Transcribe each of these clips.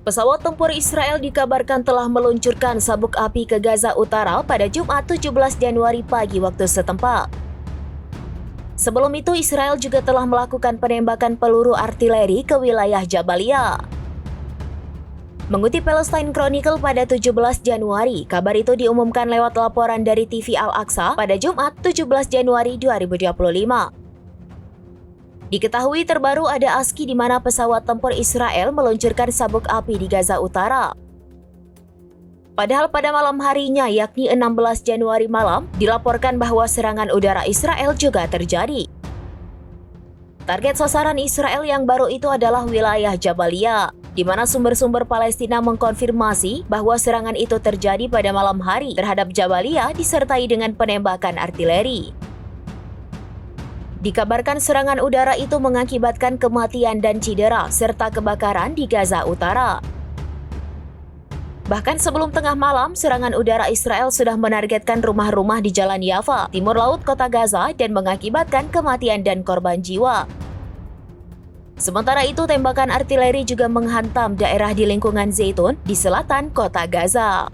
Pesawat tempur Israel dikabarkan telah meluncurkan sabuk api ke Gaza Utara pada Jumat 17 Januari pagi waktu setempat. Sebelum itu, Israel juga telah melakukan penembakan peluru artileri ke wilayah Jabalia. Mengutip Palestine Chronicle pada 17 Januari, kabar itu diumumkan lewat laporan dari TV Al-Aqsa pada Jumat 17 Januari 2025. Diketahui terbaru ada aksi di mana pesawat tempur Israel meluncurkan sabuk api di Gaza Utara. Padahal pada malam harinya, yakni 16 Januari malam, dilaporkan bahwa serangan udara Israel juga terjadi. Target sasaran Israel yang baru itu adalah wilayah Jabalia, di mana sumber-sumber Palestina mengkonfirmasi bahwa serangan itu terjadi pada malam hari terhadap Jabalia disertai dengan penembakan artileri. Dikabarkan serangan udara itu mengakibatkan kematian dan cedera serta kebakaran di Gaza Utara. Bahkan sebelum tengah malam, serangan udara Israel sudah menargetkan rumah-rumah di Jalan Yafa, timur laut kota Gaza dan mengakibatkan kematian dan korban jiwa. Sementara itu, tembakan artileri juga menghantam daerah di lingkungan Zaitun di selatan kota Gaza.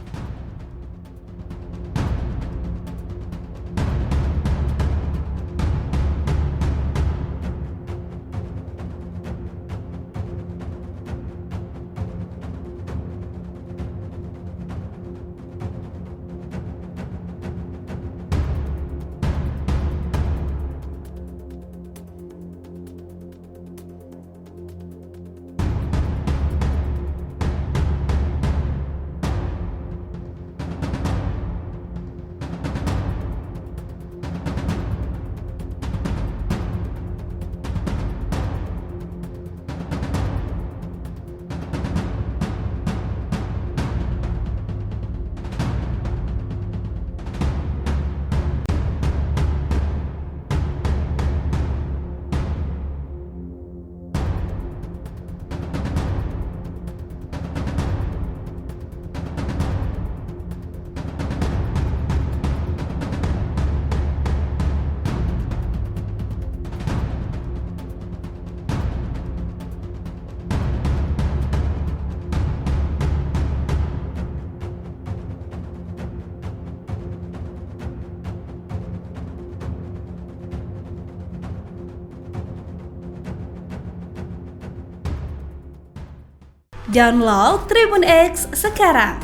Download Tribun X sekarang,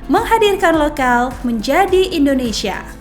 menghadirkan lokal menjadi Indonesia.